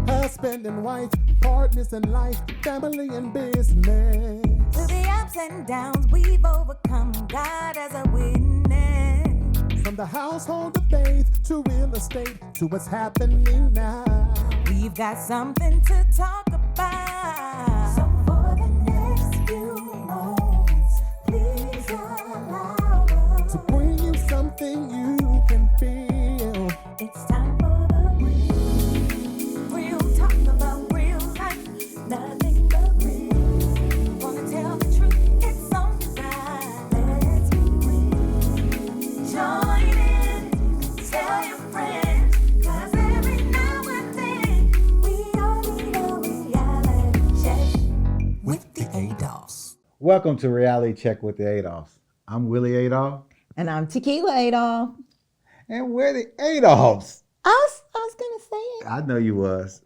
husband and wife, partners in life, family and business. Through the ups and downs, we've overcome. God as a witness. From the household of faith to real estate to what's happening now. We've got something to talk about. So for the next few moments, please allow us to bring you something you can feel. It's time for the real talk about real life. Nothing but real. Wanna tell the truth, it's on design. Let's be real. Join in, tell your friends. Cause every now and then, we all need a reality check with the Adolphs. Welcome to Reality Check with the Adolphs. I'm Willie Adolph. And I'm Tequila Adolph. And we're the Adolphs. I was going to say it. I know you was.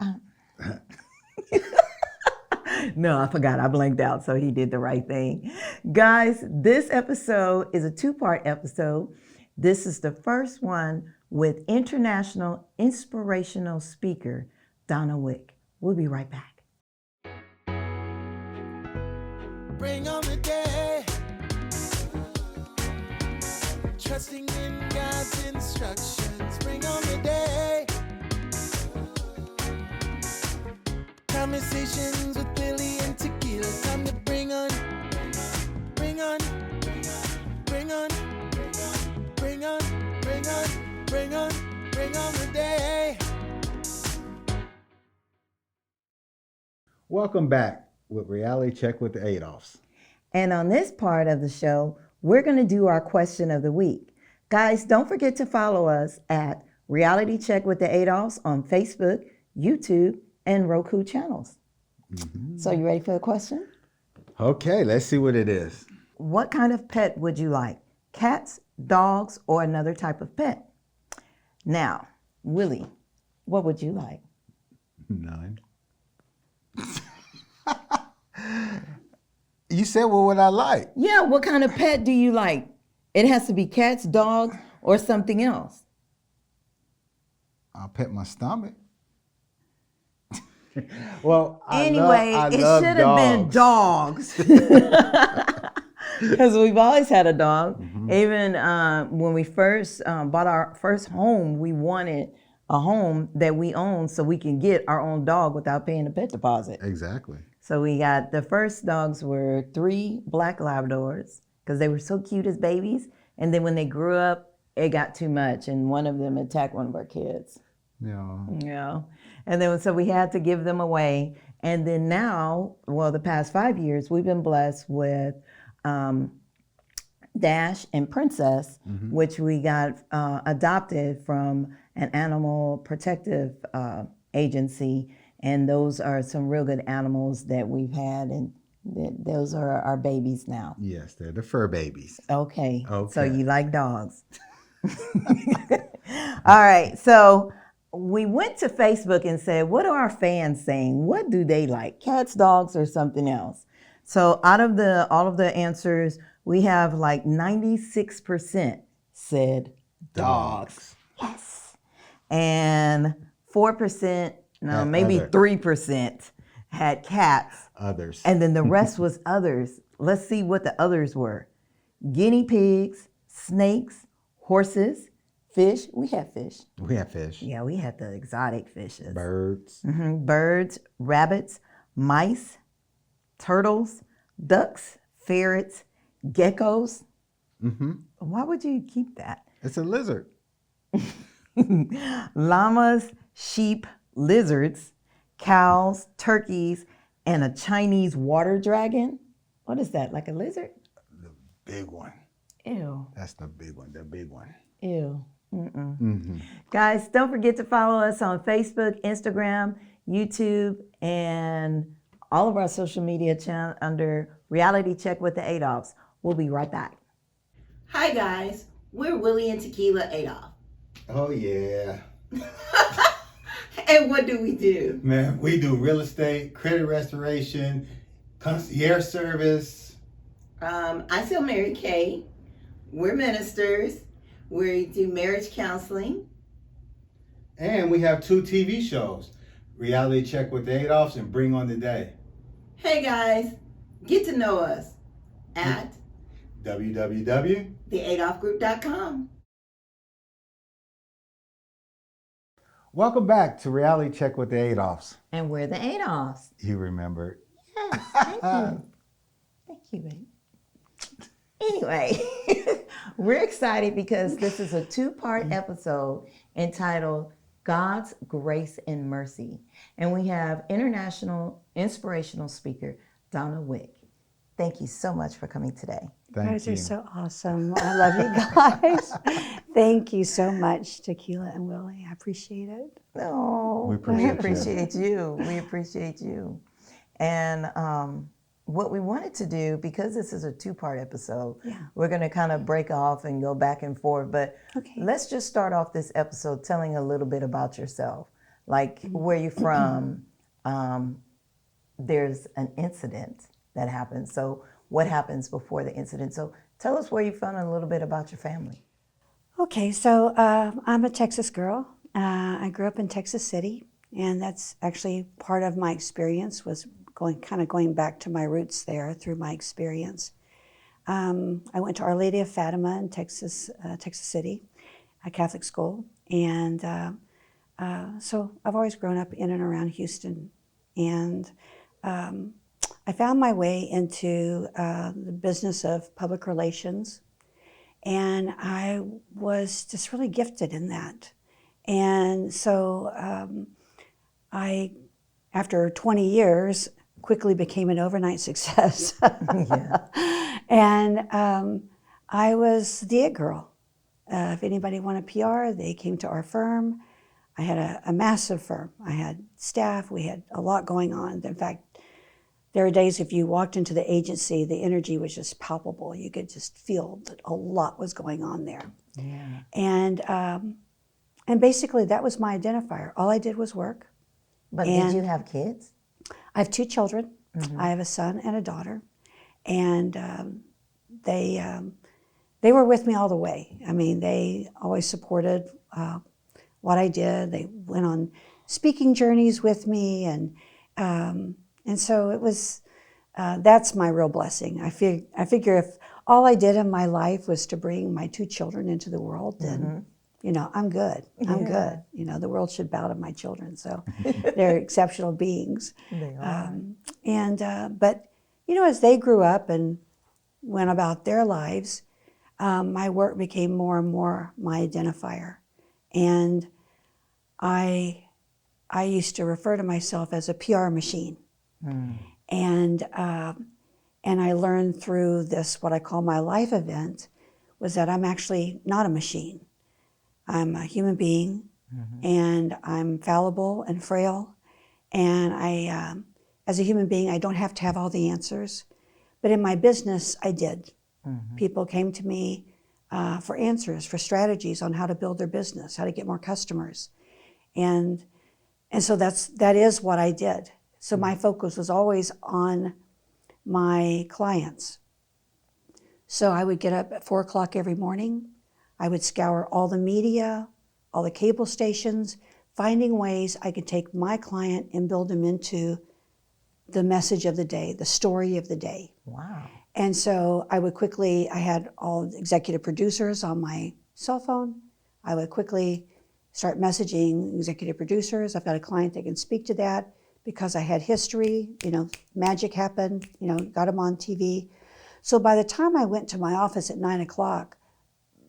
No, I forgot. I blanked out, so he did the right thing. Guys, this episode is a two-part episode. This is the first one with international inspirational speaker Donna Wick. We'll be right back. Bring on the day. Trusting in God's instructions. Bring on the day. Conversations with Billy and Tequila. Time to bring on, bring on, bring on, bring on, bring on, bring on, bring on the day. Welcome back with Reality Check with the Adolphs. And on this part of the show, we're going to do our question of the week. Guys, don't forget to follow us at Reality Check with the Adolphs on Facebook, YouTube, and Roku channels. Mm-hmm. So you ready for the question? Okay, let's see what it is. What kind of pet would you like? Cats, dogs, or another type of pet? Now, Willie, what would you like? None. You said, what would I like? Yeah, what kind of pet do you like? It has to be cats, dogs, or something else. I'll pet my stomach. Well, Anyway, I it love should have been dogs. Because we've always had a dog. Mm-hmm. Even when we first bought our first home, we wanted a home that we own so we can get our own dog without paying a pet deposit. Exactly. So we got, the first dogs were 3 black Labradors because they were so cute as babies. And then when they grew up, it got too much. And one of them attacked one of our kids. Yeah. And then so we had to give them away. And then now, well, the past 5 years, we've been blessed with Dash and Princess, mm-hmm. which we got adopted from an animal protective agency. And those are some real good animals that we've had, and those are our babies now. Yes, they're the fur babies. Okay. So you like dogs. All right, so we went to Facebook and said, what are our fans saying? What do they like, cats, dogs, or something else? So out of all of the answers, we have like 96% said dogs. Yes. And 4%, no, maybe 3% had cats. Others. And then the rest was others. Let's see what the others were. Guinea pigs, snakes, horses, fish. We had fish. We had fish. Yeah, we had the exotic fishes. Birds. Mm-hmm. Birds, rabbits, mice, turtles, ducks, ferrets, geckos. Mm-hmm. Why would you keep that? It's a lizard. Llamas, sheep, lizards, cows, turkeys, and a Chinese water dragon. What is that, like a lizard? The big one. Ew. That's the big one, Ew. Mm-mm. Mm-hmm. Guys, don't forget to follow us on Facebook, Instagram, YouTube, and all of our social media channels under Reality Check with the Adolphs. We'll be right back. Hi guys, we're Willie and Tequila Adolph. Oh yeah. And what do we do? Man, we do real estate, credit restoration, concierge service. I sell Mary Kay. We're ministers. We do marriage counseling. And we have 2 TV shows, Reality check with the Adolphs and bring on the day. Hey guys, get to know us at www. theadolphgroup.com. Welcome back to Reality Check with the Adolphs. And we're the Adolphs. You remembered. Yes, thank you. Thank you, babe. Anyway, we're excited because this is a two-part episode entitled God's Grace and Mercy. And we have international inspirational speaker Donna Wick. Thank you so much for coming today. Thank You guys you. are so awesome. I love you guys. Thank you so much, Tequila and Willie. I appreciate it. No, We appreciate you. We appreciate you. And what we wanted to do, because this is a two-part episode, we're going to kind of break off and go back and forth. But let's just start off this episode telling a little bit about yourself, like where you're from. There's an incident that happens. So what happens before the incident? So tell us where you're from and a little bit about your family. Okay, so I'm a Texas girl. I grew up in Texas City, and that's actually part of my experience was going back to my roots there through my experience. I went to Our Lady of Fatima in Texas City, a Catholic school, and so I've always grown up in and around Houston, and I found my way into the business of public relations, and I was just really gifted in that. And so I, after 20 years, quickly became an overnight success. And I was the it girl. If anybody wanted PR, they came to our firm. I had a massive firm. I had staff. We had a lot going on. In fact, there are days if you walked into the agency, the energy was just palpable. You could just feel that a lot was going on there. Yeah. And basically that was my identifier. All I did was work. But did you have kids? I have two children. I have a son and a daughter, and they were with me all the way. I mean, they always supported what I did. They went on speaking journeys with me, and so it was. That's my real blessing. I figure if all I did in my life was to bring my two children into the world, then I'm good. I'm good. The world should bow to my children. So they're exceptional beings. They are. But as they grew up and went about their lives, my work became more and more my identifier. And I used to refer to myself as a PR machine. And I learned through this, what I call my life event, was that I'm actually not a machine. I'm a human being, and I'm fallible and frail. And I, as a human being, I don't have to have all the answers. But in my business, I did. People came to me for answers, for strategies on how to build their business, how to get more customers. And so that is what I did. So my focus was always on my clients. So I would get up at 4 o'clock every morning. I would scour all the media, all the cable stations, finding ways I could take my client and build them into the message of the day, the story of the day. Wow. And so I had all the executive producers on my cell phone. I would quickly start messaging executive producers. I've got a client that can speak to that because I had history, magic happened, got them on TV. So by the time I went to my office at 9 o'clock,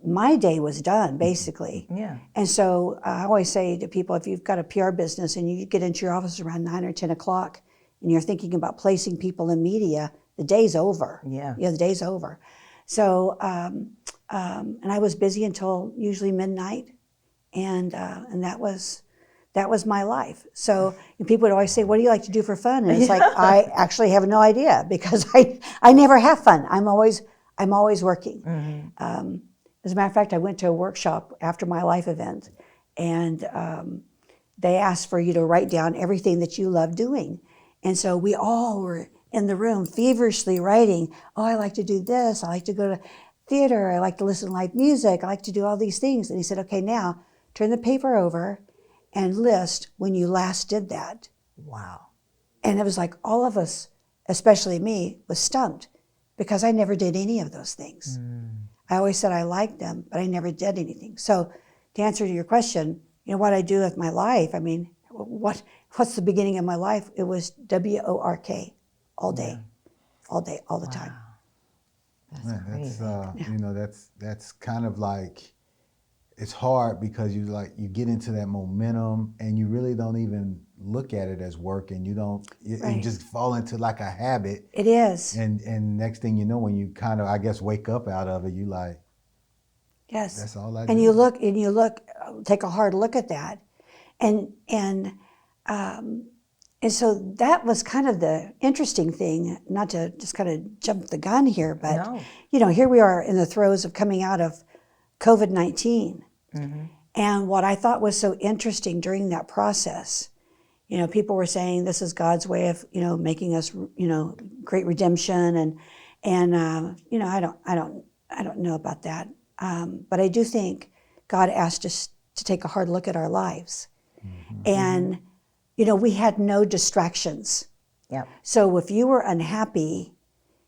my day was done, basically. Yeah. And so I always say to people, if you've got a PR business and you get into your office around 9 or 10 o'clock and you're thinking about placing people in media, the day's over. Yeah. The day's over. So, and I was busy until usually midnight, and that was my life. So and people would always say, what do you like to do for fun? And it's like, I actually have no idea because I never have fun. I'm always working. As a matter of fact, I went to a workshop after my life event, and they asked for you to write down everything that you love doing. And so we all were in the room feverishly writing, I like to do this, I like to go to theater, I like to listen to live music, I like to do all these things. And he said, okay, now turn the paper over and list when you last did that. Wow. And it was like all of us, especially me, was stumped because I never did any of those things. I always said I liked them, but I never did anything. So to answer to your question, what I do with my life, I mean, what's the beginning of my life? It was WORK all day, all the time. Man, crazy. that's kind of like, it's hard because you get into that momentum and you really don't even look at it as work, and you Right. just fall into like a habit. It is. And next thing you know, when you kind of, I guess, wake up out of it, you like, Yes. that's all I And do. you look, take a hard look at that. And so that was kind of the interesting thing, not to just kind of jump the gun here, but, No. Here we are in the throes of coming out of COVID-19. Mm-hmm. And what I thought was so interesting during that process, people were saying this is God's way of, making us, great redemption. And I don't know about that. But I do think God asked us to take a hard look at our lives. Mm-hmm. And, we had no distractions. Yep. So if you were unhappy,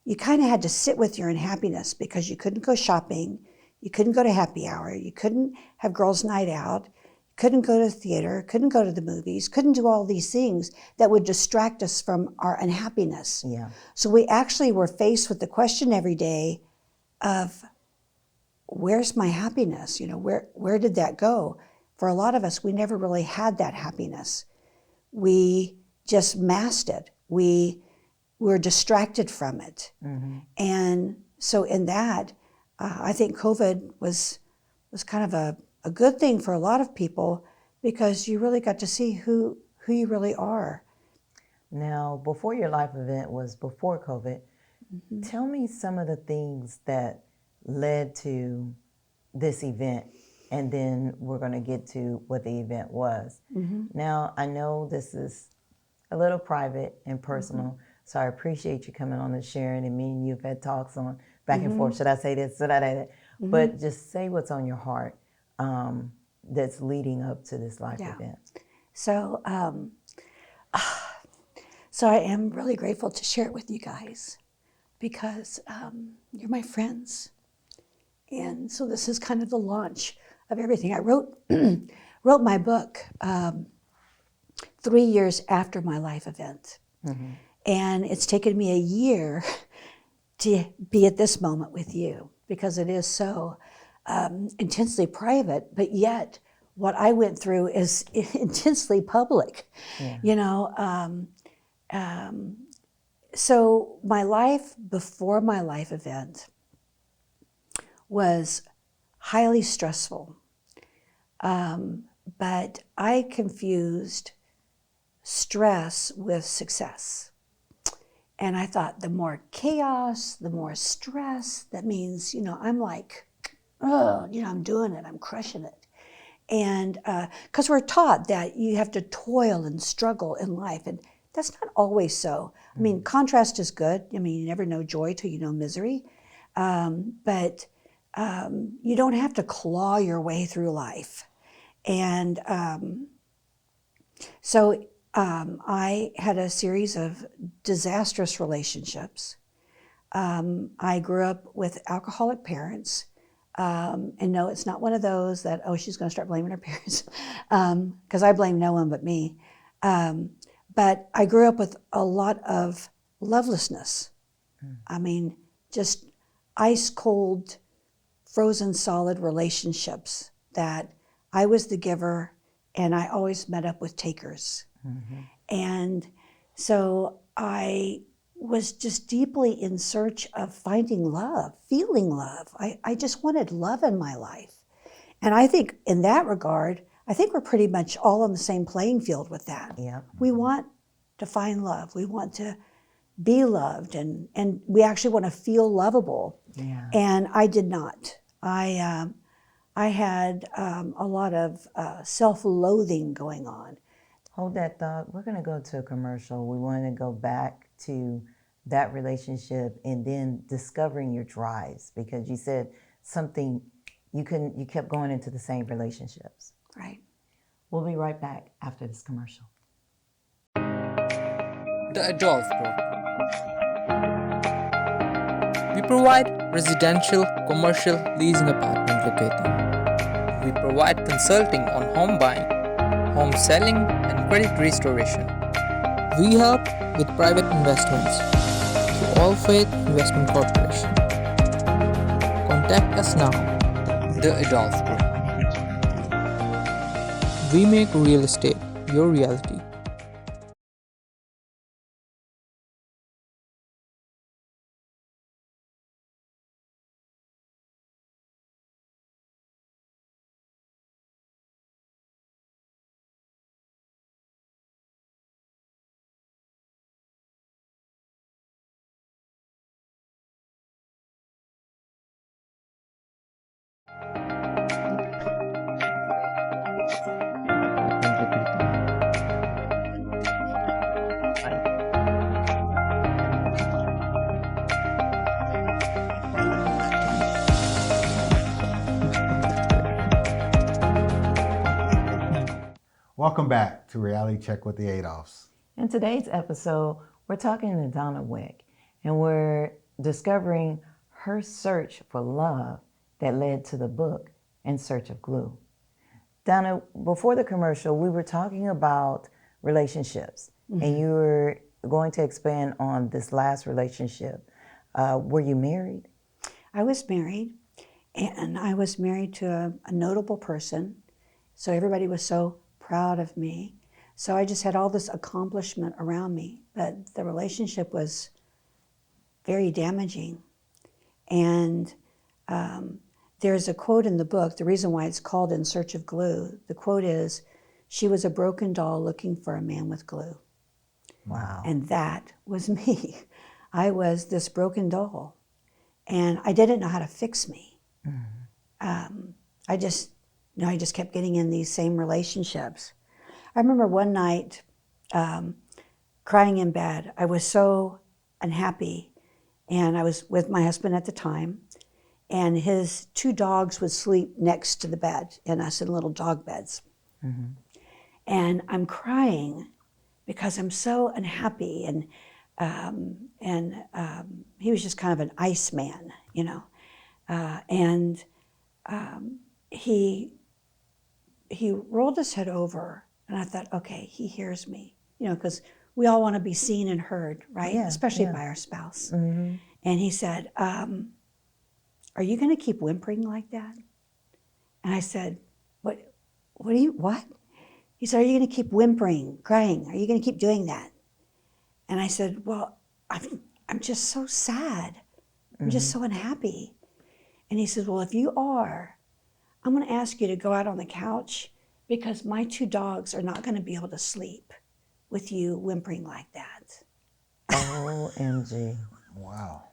you kind of had to sit with your unhappiness because you couldn't go shopping, you couldn't go to happy hour, you couldn't have girls' night out, couldn't go to the theater, couldn't go to the movies, couldn't do all these things that would distract us from our unhappiness. Yeah. So we actually were faced with the question every day of, where's my happiness? Where did that go? For a lot of us, we never really had that happiness. We just masked it. We were distracted from it. Mm-hmm. And so in that, I think COVID was kind of a good thing for a lot of people because you really got to see who you really are. Now, before your life event was before COVID, tell me some of the things that led to this event, and then we're going to get to what the event was. Now, I know this is a little private and personal, so I appreciate you coming on and sharing, and me and you have had talks on back and forth. Should I say this? Should I say that? But just say what's on your heart that's leading up to this life event. So, so I am really grateful to share it with you guys because you're my friends. And so this is kind of the launch of everything. I wrote my book 3 years after my life event. And it's taken me a year to be at this moment with you because it is so intensely private, but yet what I went through is intensely public, So my life before my life event was highly stressful, but I confused stress with success. And I thought the more chaos, the more stress, that means, I'm like, oh, I'm doing it, I'm crushing it. And because we're taught that you have to toil and struggle in life, and that's not always so. I mean, contrast is good. I mean, you never know joy till you know misery. But you don't have to claw your way through life. And so I had a series of disastrous relationships. I grew up with alcoholic parents. And no, it's not one of those that, she's going to start blaming her parents, because I blame no one but me. But I grew up with a lot of lovelessness. I mean, just ice cold, frozen solid relationships that I was the giver and I always met up with takers. And so I was just deeply in search of finding love, feeling love. I just wanted love in my life. And I think in that regard, I think we're pretty much all on the same playing field with that. Yeah. We want to find love. We want to be loved, and we actually want to feel lovable. Yeah. And I did not. I had a lot of self-loathing going on. Hold that thought. We're going to go to a commercial. We want to go back to that relationship and then discovering your drives, because you said something you kept going into the same relationships. Right. We'll be right back after this commercial. The Adolphs Group. We provide residential, commercial, leasing apartment locating. We provide consulting on home buying, home selling, and credit restoration. We help with private investments through All Faith Investment Corporation. Contact us now, The Adolphs Group. We make real estate your reality. Welcome back to Reality Check with the Adolphs. In today's episode, we're talking to Donna Wick, and we're discovering her search for love that led to the book In Search of Glue. Donna, before the commercial, we were talking about relationships, and you were going to expand on this last relationship. Were you married? I was married, and I was married to a notable person, so everybody was so proud of me. So I just had all this accomplishment around me, but the relationship was very damaging. And there's a quote in the book, the reason why it's called In Search of Glue, the quote is, "She was a broken doll looking for a man with glue." Wow. And that was me. I was this broken doll, and I didn't know how to fix me. I just kept getting in these same relationships. I remember one night crying in bed. I was so unhappy, and I was with my husband at the time, and his two dogs would sleep next to the bed, in us in little dog beds. And I'm crying because I'm so unhappy, and he was just kind of an ice man, you know. He rolled his head over, and I thought, okay, he hears me, you know, because we all want to be seen and heard, right? Yeah, Especially yeah. by our spouse. And he said, "Are you going to keep whimpering like that?" And I said, what? He said, "Are you going to keep whimpering, crying? Are you going to keep doing that?" And I said, "Well, I'm just so sad. I'm just so unhappy." And he says, "Well, if you are, I'm going to ask you to go out on the couch, because my two dogs are not going to be able to sleep with you whimpering like that." OMG. Wow.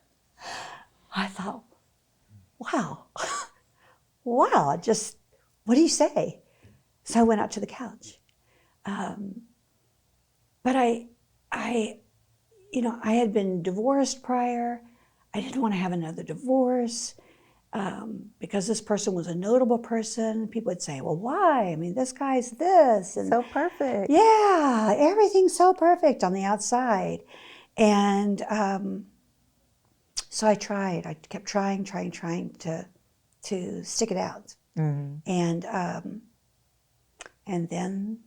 I thought, wow, wow, just, what do you say? So I went out to the couch. But I had been divorced prior. I didn't want to have another divorce. Because this person was a notable person, people would say, "Well, why? I mean, this guy's this." And So perfect. yeah, everything's so perfect on the outside. And so I tried. I kept trying to stick it out. And then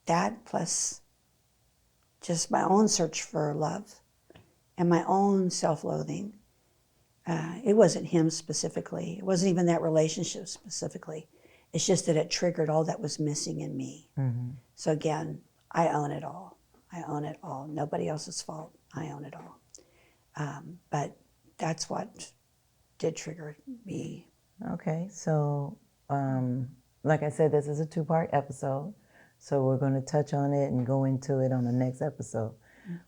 that, plus just my own search for love and my own self-loathing. It wasn't him specifically. It wasn't even that relationship specifically. It's just that it triggered all that was missing in me. So again, I own it all. I own it all. Nobody else's fault. I own it all. But that's what did trigger me. Okay, so like I said, this is a two-part episode, so we're going to touch on it and go into it on the next episode.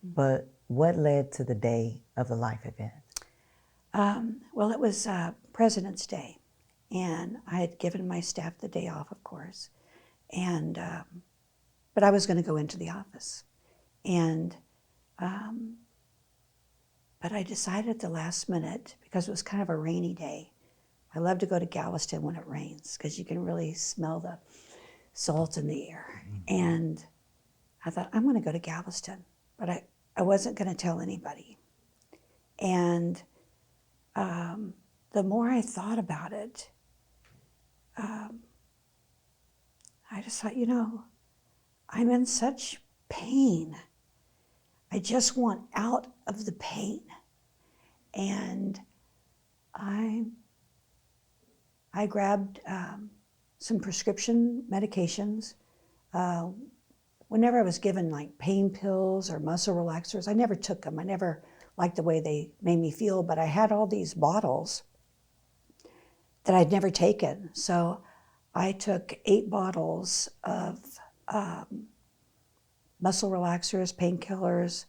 But what led to the day of the life event? Well, it was President's Day, and I had given my staff the day off, of course, and but I was going to go into the office, and but I decided at the last minute, because it was kind of a rainy day. I love to go to Galveston when it rains, because you can really smell salt in the air. And I thought, I'm going to go to Galveston, but I wasn't going to tell anybody. And the more I thought about it, I just thought, I'm in such pain. I just want out of the pain. And I grabbed some prescription medications. Whenever I was given like pain pills or muscle relaxers, I never took them. I never liked the way they made me feel, but I had all these bottles that I'd never taken. So I took 8 bottles of muscle relaxers, painkillers,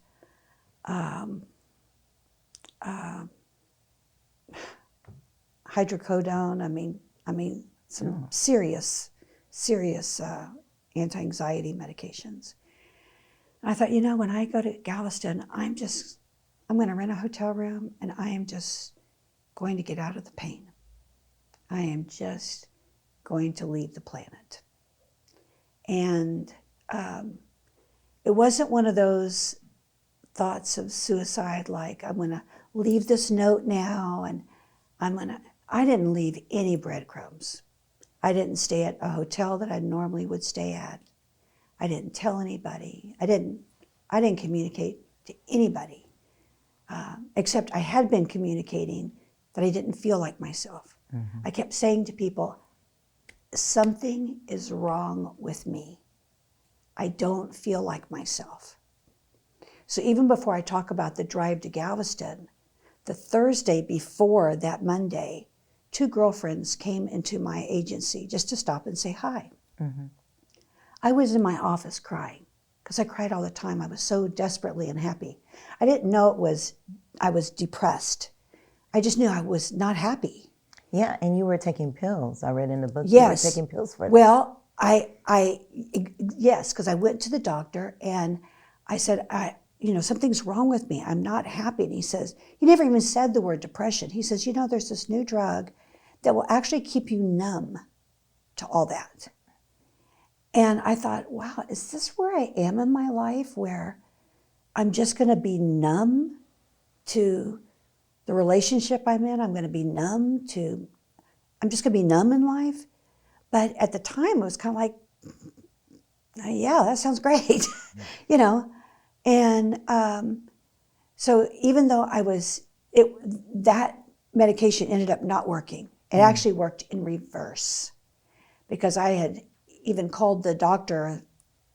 hydrocodone. I mean, some serious anti-anxiety medications. And I thought, when I go to Galveston, I'm going to rent a hotel room, and I am just going to get out of the pain. I am just going to leave the planet. And it wasn't one of those thoughts of suicide, like I'm going to leave this note now, and I didn't leave any breadcrumbs. I didn't stay at a hotel that I normally would stay at. I didn't tell anybody. I didn't communicate to anybody, except I had been communicating that I didn't feel like myself. Mm-hmm. I kept saying to people, something is wrong with me. I don't feel like myself. So even before I talk about the drive to Galveston, the Thursday before that Monday, 2 girlfriends came into my agency just to stop and say hi. Mm-hmm. I was in my office crying, because I cried all the time. I was so desperately unhappy. I didn't know I was depressed. I just knew I was not happy. Yeah, and you were taking pills. I read in the book yes. You were taking pills for that. Well, yes, because I went to the doctor and I said, something's wrong with me. I'm not happy. And he never even said the word depression. He says, there's this new drug that will actually keep you numb to all that. And I thought, wow, is this where I am in my life, where I'm just going to be numb to the relationship I'm in? I'm just going to be numb in life. But at the time, it was kind of like, yeah, that sounds great, And so even though that medication ended up not working. It actually worked in reverse, because I had even called the doctor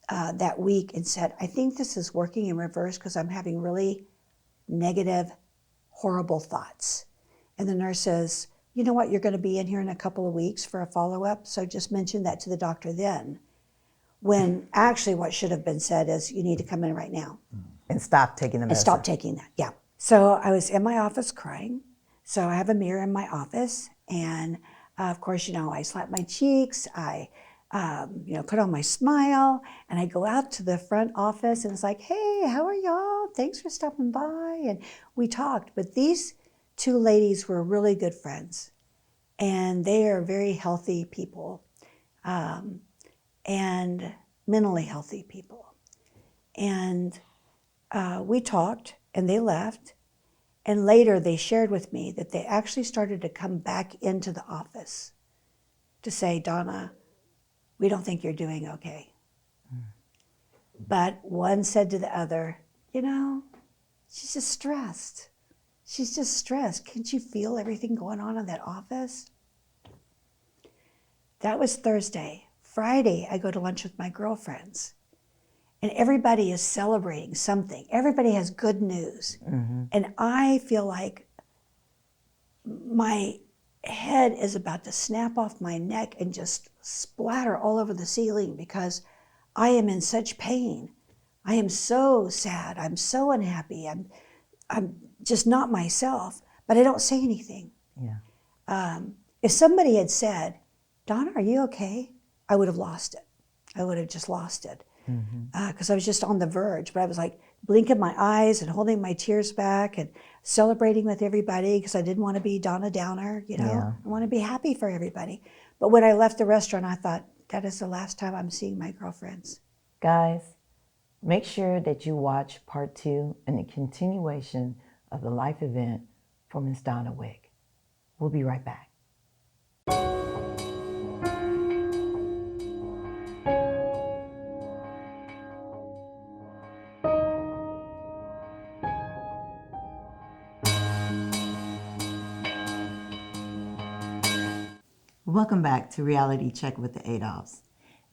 that week and said, I think this is working in reverse because I'm having really negative, horrible thoughts. And the nurse says, you know what, you're going to be in here in a couple of weeks for a follow-up, so just mention that to the doctor then. When actually what should have been said is, you need to come in right now. And stop taking the medicine. And stop taking that, yeah. So I was in my office crying. So I have a mirror in my office, and of course, I slap my cheeks, I put on my smile, and I go out to the front office, and it's like, hey, how are y'all? Thanks for stopping by. And we talked, but these 2 ladies were really good friends, and they are very healthy people, and mentally healthy people. And we talked, and they left, and later they shared with me that they actually started to come back into the office to say, Donna, we don't think you're doing okay. But one said to the other, she's just stressed. She's just stressed. Can't you feel everything going on in that office? That was Thursday. Friday, I go to lunch with my girlfriends, and everybody is celebrating something. Everybody has good news. Mm-hmm. And I feel like my head is about to snap off my neck and just splatter all over the ceiling, because I am in such pain. I am so sad. I'm so unhappy. I'm just not myself, but I don't say anything. Yeah. If somebody had said, Donna, are you okay? I would have lost it. I would have just lost it. Because I was just on the verge, but I was like blinking my eyes and holding my tears back and celebrating with everybody, because I didn't want to be Donna Downer, Yeah. I want to be happy for everybody. But when I left the restaurant, I thought, that is the last time I'm seeing my girlfriends. Guys, make sure that you watch part 2 and the continuation of the life event for Miss Donna Wick. We'll be right back. Welcome back to Reality Check with the Adolphs.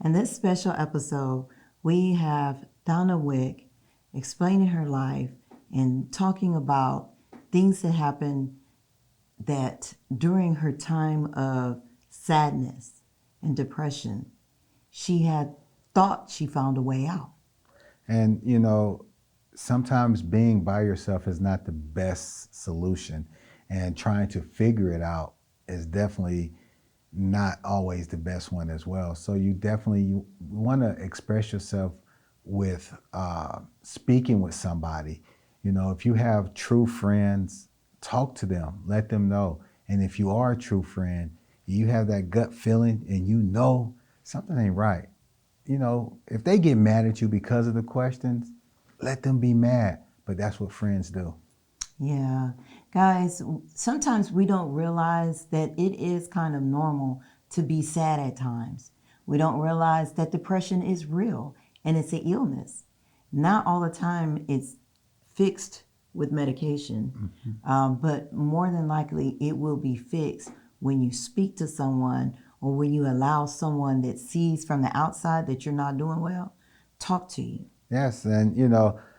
In this special episode, we have Donna Wick explaining her life and talking about things that happened that during her time of sadness and depression, she had thought she found a way out. And, sometimes being by yourself is not the best solution. And trying to figure it out is definitely not always the best one as well. So you want to express yourself with speaking with somebody. If you have true friends, talk to them, let them know. And if you are a true friend, you have that gut feeling and something ain't right. If they get mad at you because of the questions, let them be mad. But that's what friends do. Yeah. Guys, sometimes we don't realize that it is kind of normal to be sad at times. We don't realize that depression is real and it's an illness. Not all the time it's fixed with medication, but more than likely it will be fixed when you speak to someone or when you allow someone that sees from the outside that you're not doing well, talk to you. Yes, and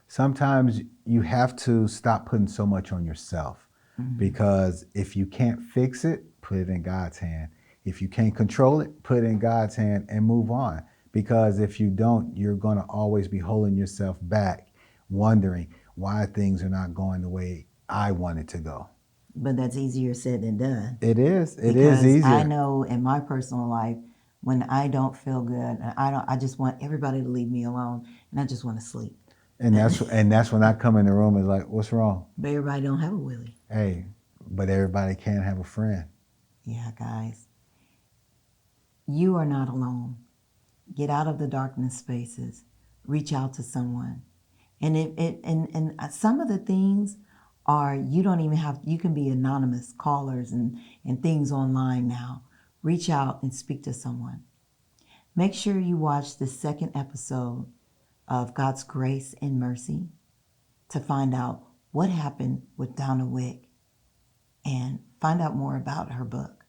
sometimes you have to stop putting so much on yourself, because if you can't fix it, put it in God's hand. If you can't control it, put it in God's hand and move on. Because if you don't, you're going to always be holding yourself back, wondering why things are not going the way I want it to go. But that's easier said than done. It is. It because is easier. I know in my personal life, when I don't feel good, I just want everybody to leave me alone, and I just want to sleep. And that's when I come in the room and like, what's wrong? But everybody don't have a Willie. Hey, but everybody can have a friend. Yeah, guys. You are not alone. Get out of the darkness spaces. Reach out to someone. And some of the things are, you don't even have, you can be anonymous callers and things online now. Reach out and speak to someone. Make sure you watch the second episode of God's Grace and Mercy to find out what happened with Donna Wick and find out more about her book.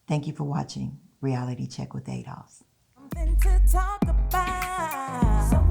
Thank you for watching Reality Check with Adolphs. Something to talk about.